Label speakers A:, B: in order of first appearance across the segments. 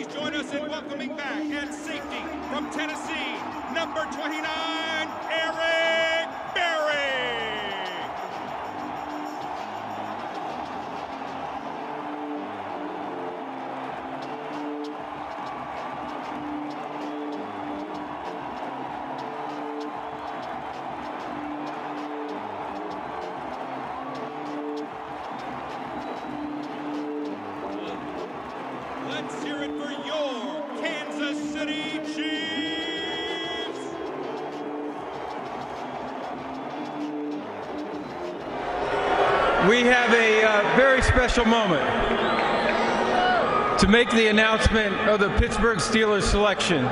A: Please join us in welcoming back at safety from Tennessee, number 29, Eric Berry. Let's hear it for your Kansas City Chiefs!
B: We have a very special moment to make the announcement of the Pittsburgh Steelers selection.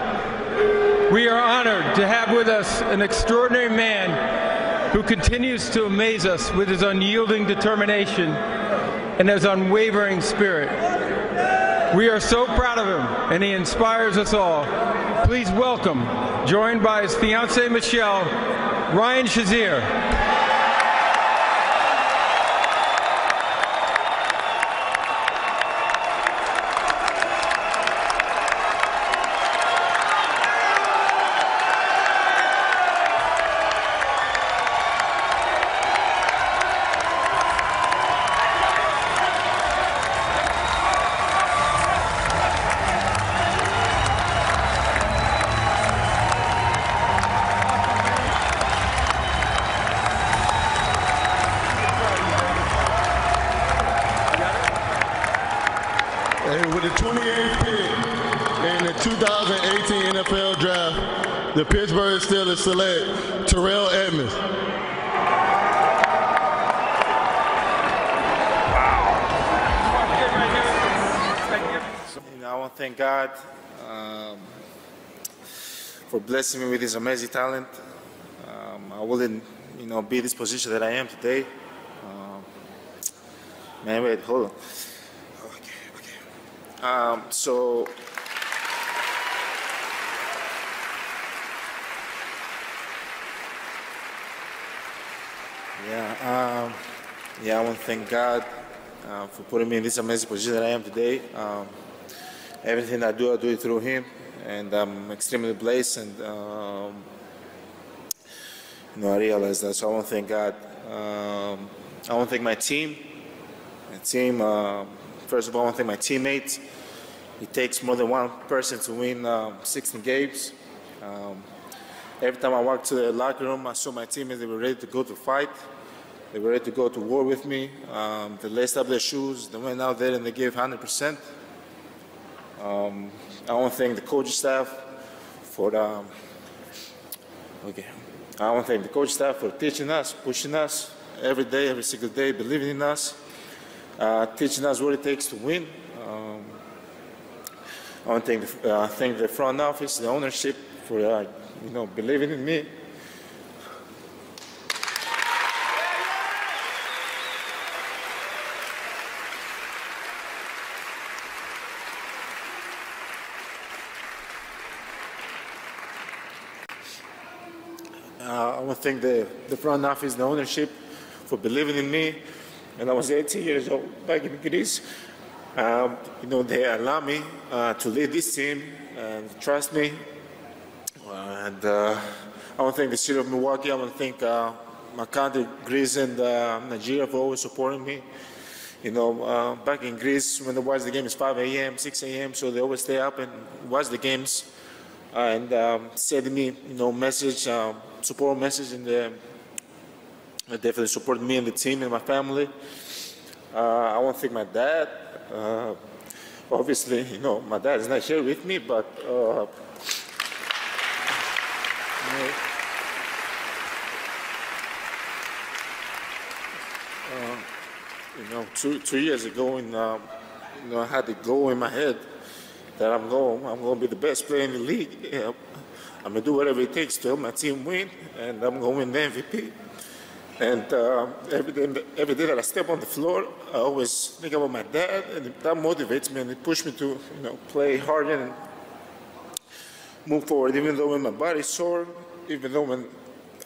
B: We are honored to have with us an extraordinary man who continues to amaze us with his unyielding determination and his unwavering spirit. We are so proud of him, and he inspires us all. Please welcome, joined by his fiancée Michelle, Ryan Shazier.
C: And with the 28th pick in the 2018 NFL Draft, the Pittsburgh Steelers select Terrell Edmonds.
D: I want to thank God for blessing me with this amazing talent. I wouldn't, be in this position that I am today. Man, wait, hold on. So I want to thank God for putting me in this amazing position that I am today. Everything I do it through Him, and I'm extremely blessed. And I realize that. So I want to thank God. I want to thank my team. First of all, I want to thank my teammates. It takes more than one person to win 16 games. Every time I walked to the locker room, I saw my teammates. They were ready to go to fight. They were ready to go to war with me. They laced up their shoes. They went out there and they gave 100%. I want to thank the coaching staff for I want to thank the coaching staff for teaching us, pushing us every day, every single day, believing in us. Teaching us what it takes to win. I want to thank the front office, the ownership for believing in me. I want to thank the front office, the ownership for believing in me. And I was 18 years old back in Greece. They allowed me to lead this team and trust me. And I want to thank the city of Milwaukee. I want to thank my country, Greece and Nigeria, for always supporting me. Back in Greece, when they watch the game, it's 5 a.m., 6 a.m., so they always stay up and watch the games and send me, message, support message, and they definitely support me and the team and my family. I want to thank my dad. Obviously, my dad is not here with me, but 2 years ago, and I had the goal in my head that I'm going to be the best player in the league. I'm going to do whatever it takes to help my team win, and I'm going to win the MVP. And every day that I step on the floor, I always think about my dad, and that motivates me and it pushes me to, play harder and move forward. Even though when my body's sore, even though when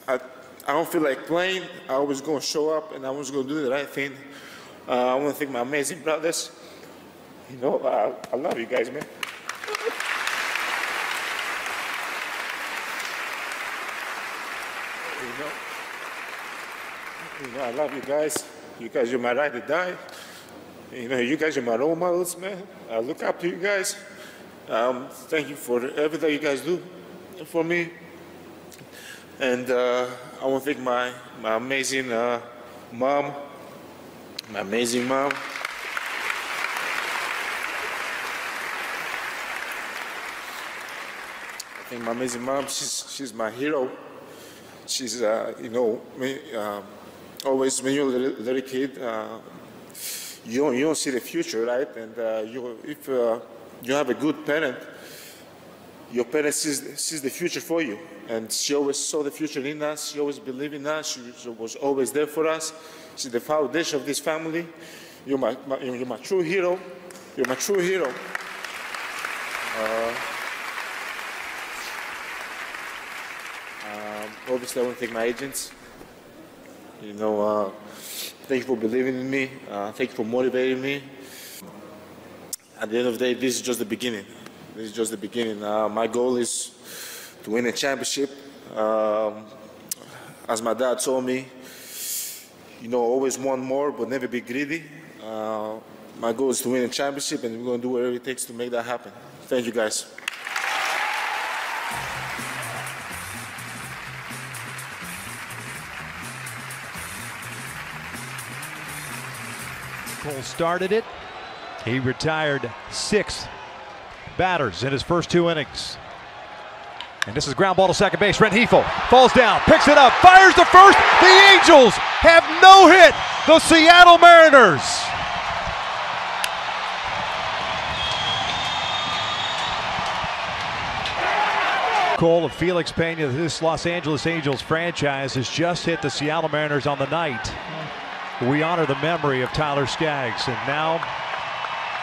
D: I don't feel like playing, I always going to show up and I was going to do the right thing. I want to thank my amazing brothers. I love you guys, man. I love you guys. You guys are my ride or die. You guys are my role models, man. I look up to you guys. Thank you for everything you guys do for me. And I want to thank my amazing mom. My amazing mom. I think my amazing mom, she's my hero. She's, always when you're a little kid, you don't see the future, right? And if you have a good parent, your parent sees the future for you. And she always saw the future in us. She always believed in us. She was always there for us. She's the foundation of this family. You're my true hero. You're my true hero. Obviously, I want to thank my agents. Thank you for believing in me. Thank you for motivating me. At the end of the day, this is just the beginning. This is just the beginning. My goal is to win a championship. As my dad told me, always want more, but never be greedy. My goal is to win a championship, and we're going to do whatever it takes to make that happen. Thank you, guys.
E: Cole started it. He retired 6 batters in his first 2 innings. And this is ground ball to second base. Rent Hefel falls down, picks it up, fires to first. The Angels have no hit. The Seattle Mariners. Cole of Felix Pena, this Los Angeles Angels franchise has just hit the Seattle Mariners on the night. We honor the memory of Tyler Skaggs, and now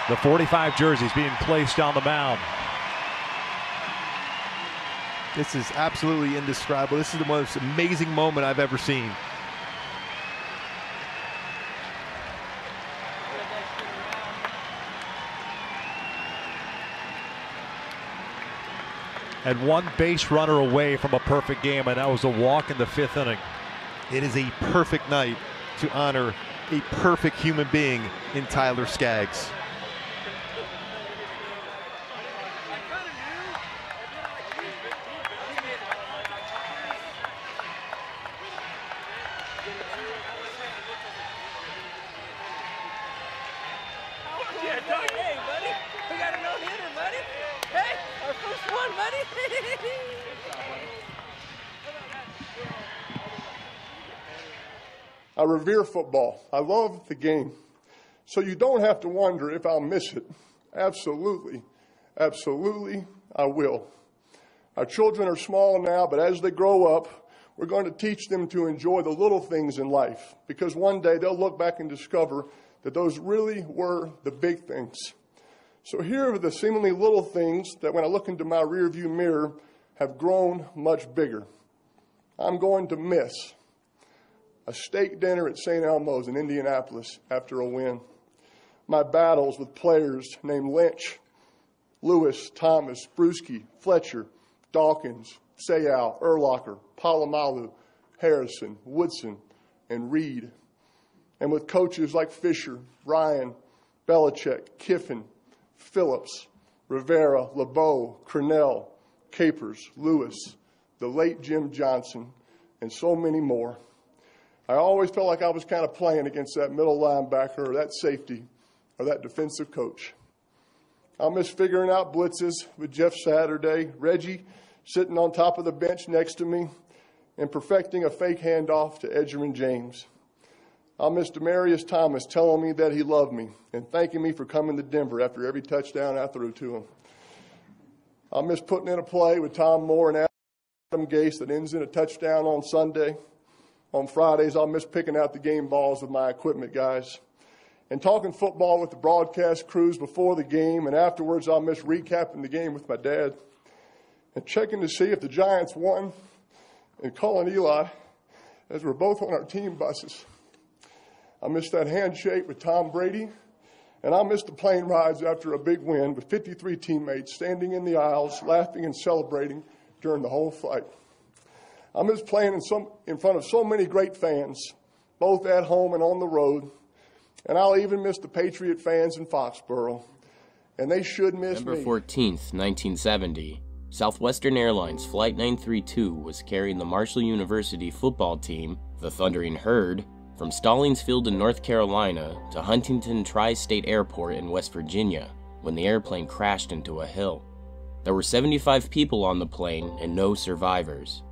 E: the 45 jerseys being placed on the mound.
F: This is absolutely indescribable. This is the most amazing moment I've ever seen.
E: And one base runner away from a perfect game, and that was a walk in the 5th inning.
F: It is a perfect night to honor a perfect human being in Tyler Skaggs.
G: Hey, buddy, we got a no-hitter, buddy. Hey, our first one, buddy.
H: I revere football. I love the game. So you don't have to wonder if I'll miss it. Absolutely, absolutely, I will. Our children are small now, but as they grow up, we're going to teach them to enjoy the little things in life, because one day they'll look back and discover that those really were the big things. So here are the seemingly little things that when I look into my rearview mirror have grown much bigger. I'm going to miss a steak dinner at St. Elmo's in Indianapolis after a win. My battles with players named Lynch, Lewis, Thomas, Bruschi, Fletcher, Dawkins, Sayal, Urlacher, Palomalu, Harrison, Woodson, and Reed. And with coaches like Fisher, Ryan, Belichick, Kiffin, Phillips, Rivera, LeBeau, Crennel, Capers, Lewis, the late Jim Johnson, and so many more. I always felt like I was kind of playing against that middle linebacker or that safety or that defensive coach. I'll miss figuring out blitzes with Jeff Saturday, Reggie sitting on top of the bench next to me, and perfecting a fake handoff to Edgerrin James. I'll miss Demaryius Thomas telling me that he loved me and thanking me for coming to Denver after every touchdown I threw to him. I'll miss putting in a play with Tom Moore and Adam Gase that ends in a touchdown on Sunday. On Fridays, I'll miss picking out the game balls with my equipment guys. And talking football with the broadcast crews before the game, and afterwards I'll miss recapping the game with my dad. And checking to see if the Giants won, and calling Eli as we're both on our team buses. I miss that handshake with Tom Brady And I'll miss the plane rides after a big win with 53 teammates standing in the aisles, laughing and celebrating during the whole flight. I miss playing in front of so many great fans, both at home and on the road. And I'll even miss the Patriot fans in Foxborough. And they should miss me.
I: November 14th, 1970, Southwestern Airlines Flight 932 was carrying the Marshall University football team, the Thundering Herd, from Stallings Field in North Carolina to Huntington Tri-State Airport in West Virginia when the airplane crashed into a hill. There were 75 people on the plane and no survivors.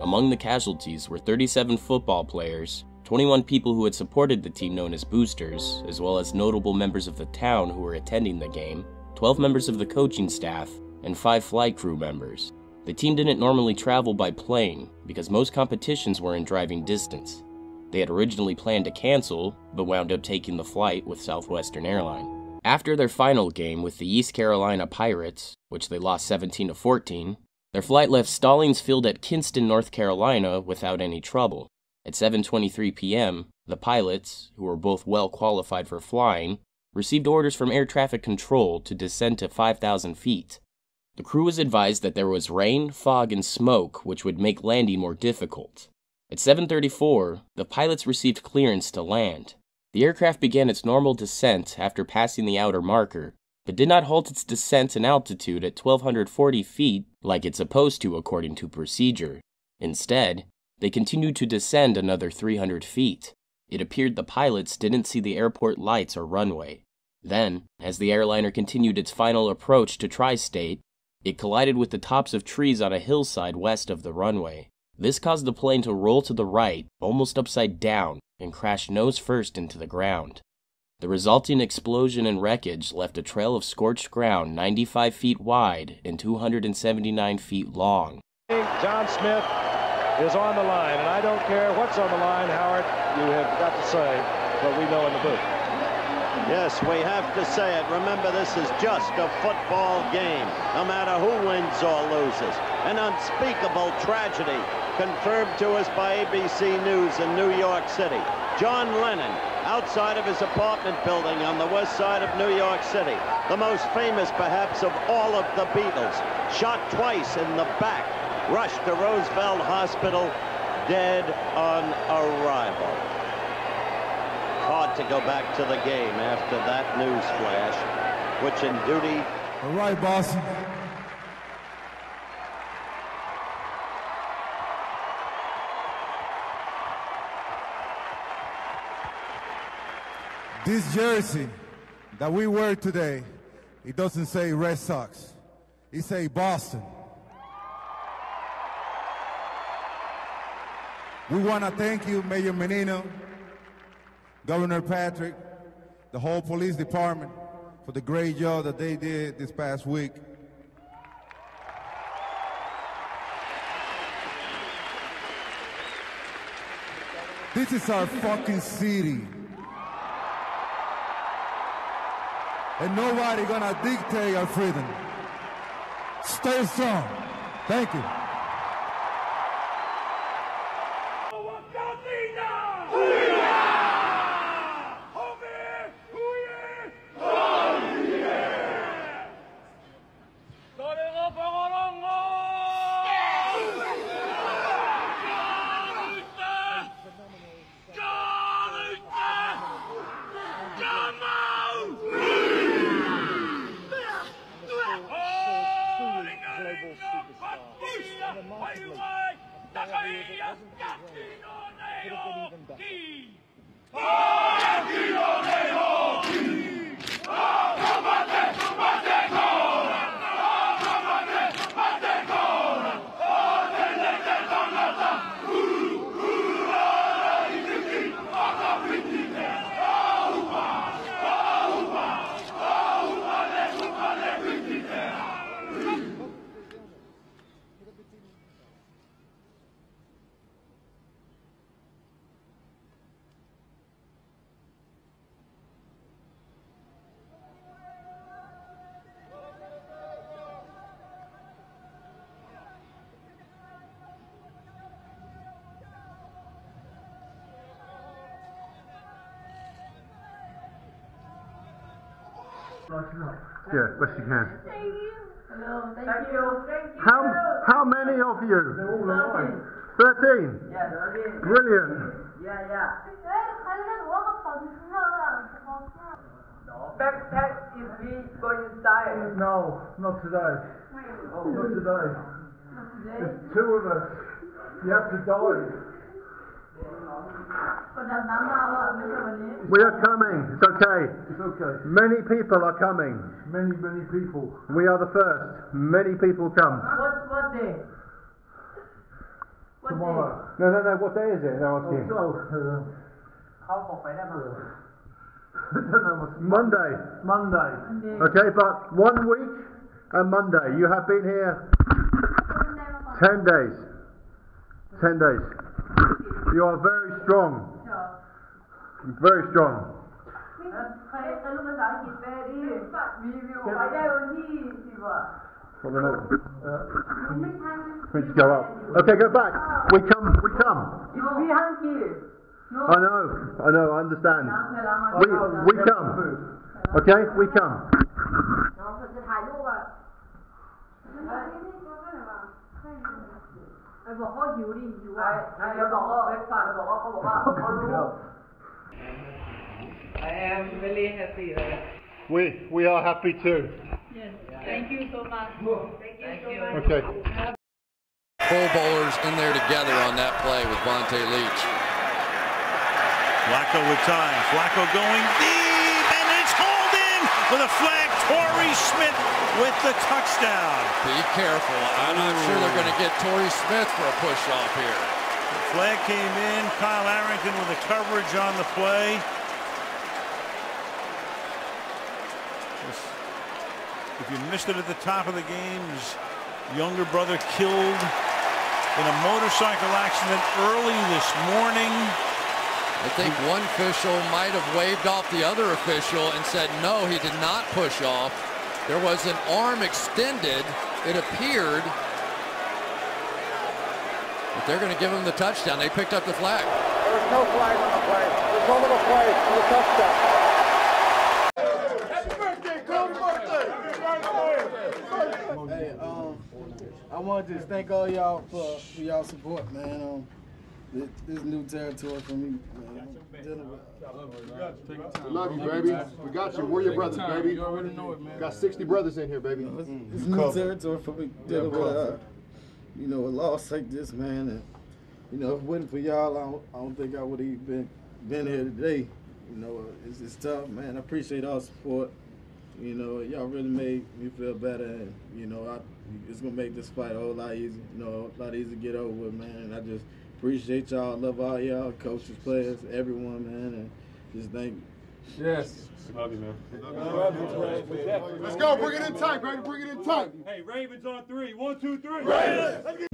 I: Among the casualties were 37 football players, 21 people who had supported the team known as boosters, as well as notable members of the town who were attending the game, 12 members of the coaching staff, and 5 flight crew members. The team didn't normally travel by plane because most competitions were in driving distance. They had originally planned to cancel, but wound up taking the flight with Southwestern Airlines. After their final game with the East Carolina Pirates, which they lost 17-14, their flight left Stallings Field at Kinston, North Carolina without any trouble. At 7:23 p.m., the pilots, who were both well qualified for flying, received orders from air traffic control to descend to 5,000 feet. The crew was advised that there was rain, fog, and smoke, which would make landing more difficult. At 7:34, the pilots received clearance to land. The aircraft began its normal descent after passing the outer marker, but did not halt its descent in altitude at 1,240 feet like it's supposed to according to procedure. Instead, they continued to descend another 300 feet. It appeared the pilots didn't see the airport lights or runway. Then, as the airliner continued its final approach to Tri-State, it collided with the tops of trees on a hillside west of the runway. This caused the plane to roll to the right, almost upside down, and crash nose first into the ground. The resulting explosion and wreckage left a trail of scorched ground 95 feet wide and 279 feet long.
J: John Smith is on the line, and I don't care what's on the line, Howard, you have got to say what we know in the booth.
K: Yes, we have to say it. Remember, this is just a football game, no matter who wins or loses. An unspeakable tragedy confirmed to us by ABC News in New York City. John Lennon, outside of his apartment building on the west side of New York City, the most famous perhaps of all of the Beatles, shot twice in the back, rushed to Roosevelt Hospital, dead on arrival. Hard to go back to the game after that news flash, which in duty...
L: All right, Boston. This jersey that we wear today, it doesn't say Red Sox. It says Boston. We want to thank you, Mayor Menino, Governor Patrick, the whole police department for the great job that they did this past week. This is our fucking city. And nobody gonna dictate our freedom. Stay strong. Thank you.
M: Yeah, best you can.
N: Thank you. Hello, thank you. Thank you.
M: How many of you? 13.
N: Yeah, 13.
M: Brilliant.
N: Yeah. Backpack is we go inside.
M: No, not today. Not today. There's 2 of us. You have to dive. We are coming. It's okay. It's okay. Many people are coming. Many people. We are the first. Many people come.
N: What day?
M: Tomorrow. No. What day is it? They're asking. Monday. Okay, but 1 week and Monday. You have been here 10 days. 10 days. You are very strong. Very strong. Let's go up. Okay, go back. We come. I know, I understand. We come. Okay, we come.
N: I am really happy.
M: We are happy too.
N: Yes, thank you so much. Thank you.
M: Okay.
O: Pro Bowlers in there together on that play with Vontae Leach.
P: Flacco with time. Flacco going deep, and it's hauled in with a flag. Torrey Smith with the touchdown.
O: Be careful. I'm not sure they're going to get Torrey Smith for a push-off here.
P: The flag came in. Kyle Arrington with the coverage on the play. If you missed it at the top of the game, his younger brother killed in a motorcycle accident early this morning.
O: I think one official might have waved off the other official and said, no, he did not push off. There was an arm extended, it appeared. But they're going to give him the touchdown. They picked up the flag.
Q: There's no flag on the play. There's no little play for the touchdown.
R: Hey, I want to just thank all y'all for y'all support, man. This new territory for me, man.
C: We love you, baby. We got you. We're your brothers, baby.
R: You already know it, man.
C: Got 60 brothers in here, baby.
R: It's new territory for me. Dealing with, a loss like this, man. And if it wasn't for y'all, I don't think I would have even been here today. It's tough, man. I appreciate all the support. Y'all really made me feel better, and it's gonna make this fight a whole lot easier. A lot easier to get over with, man. And I just appreciate y'all. Love all y'all, coaches, players, everyone, man. And just thank you.
B: Yes.
C: Love you, man. Let's go. Bring it in tight, baby. Bring it in tight.
P: Hey, Ravens on 3. 1, 2, 3.
C: Ravens.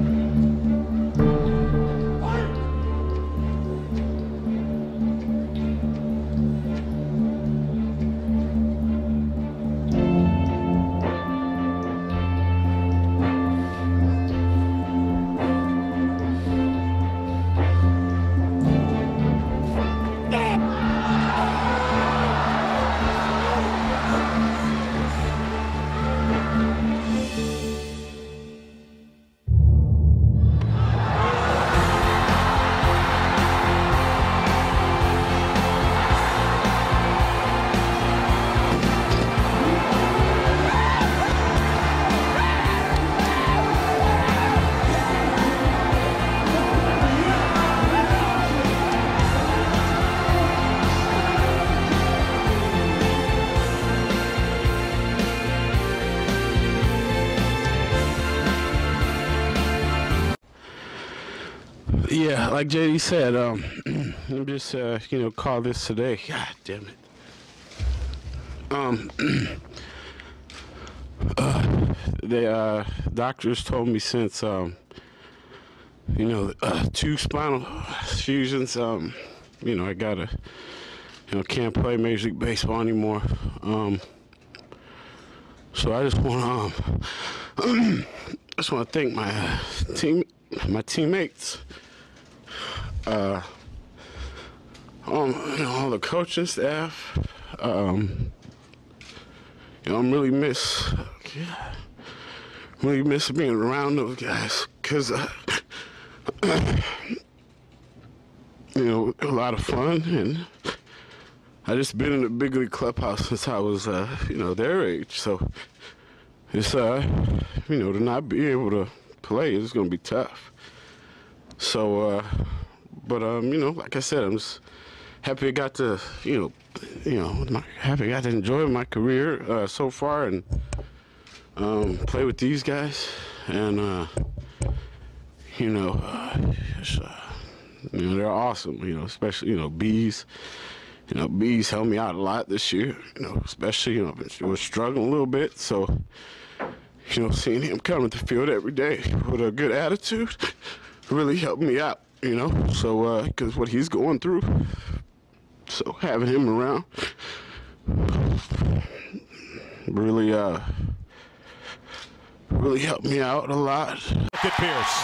S: Yeah, like JD said, I'm just, call this today. God damn it. The doctors told me since, 2 spinal fusions, I gotta, can't play Major League Baseball anymore. So I just want to thank my teammates. All the coaching staff, you know, I'm really miss being around those guys, because you know, a lot of fun, and I just been in the big league clubhouse since I was you know, their age. So it's you know, to not be able to play is gonna be tough. So but you know, like I said, I'm just happy I got to, happy I got to enjoy my career so far, and play with these guys, and they're awesome. You know, especially Bees. You know, Bees helped me out a lot this year. You know, especially I was struggling a little bit, so seeing him come to the field every day with a good attitude really helped me out. You know, so because what he's going through. So having him around really helped me out a lot.
E: Look at Pierce.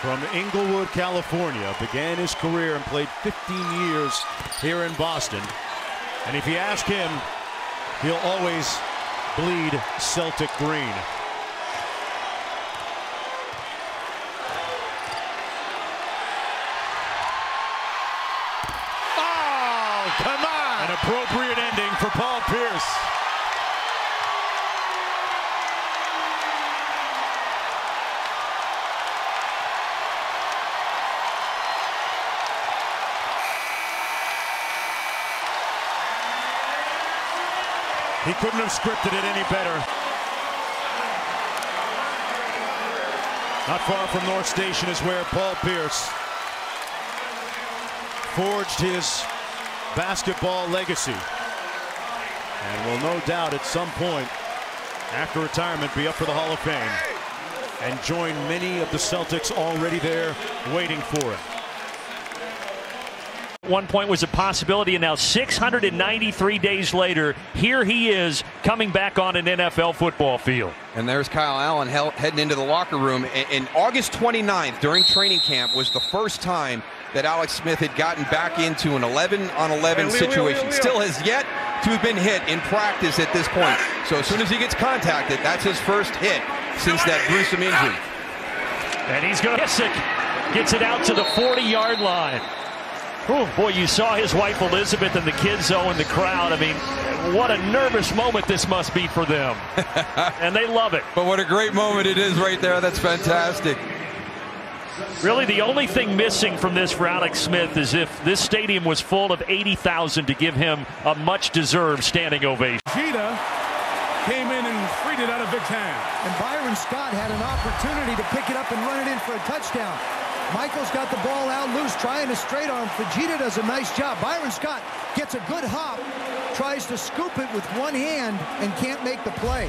E: From Inglewood, California, began his career and played 15 years here in Boston. And if you ask him, he'll always bleed Celtic green. Oh, come on! An appropriate ending for Paul Pierce. He couldn't have scripted it any better. Not far from North Station is where Paul Pierce forged his basketball legacy, and will no doubt at some point after retirement be up for the Hall of Fame and join many of the Celtics already there waiting for it.
T: One point was a possibility, and now 693 days later, here he is coming back on an NFL football field.
U: And there's Kyle Allen heading into the locker room. And August 29th, during training camp, was the first time that Alex Smith had gotten back into an 11-on-11 situation. Still has yet to have been hit in practice at this point. So as soon as he gets contacted, that's his first hit since that gruesome injury.
T: And he's going to gets it out to the 40-yard line. Oh, boy, you saw his wife Elizabeth and the kids, though, in the crowd. I mean, what a nervous moment this must be for them. And they love it.
U: But what a great moment it is right there. That's fantastic.
T: Really, the only thing missing from this for Alex Smith is if this stadium was full of 80,000 to give him a much-deserved standing ovation.
V: Gita came in and freed it out of Vic's hand.
W: And Byron Scott had an opportunity to pick it up and run it in for a touchdown. Michael's got the ball out loose, trying to straight arm. Fujita does a nice job. Byron Scott gets a good hop, tries to scoop it with one hand, and can't make the play.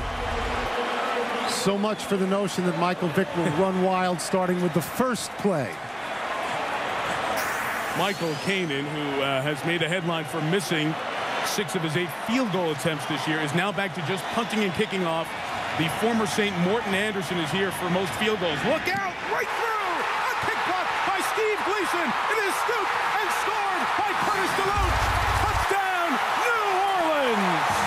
V: So much for the notion that Michael Vick will run wild, starting with the first play. Michael Kanan, who has made a headline for missing 6 of his 8 field goal attempts this year, is now back to just punting and kicking off. The former St. Morton Anderson is here for most field goals. Look out! Right through! By Steve Gleason, it is scooped and scored by Curtis DeLoach. Touchdown, New Orleans!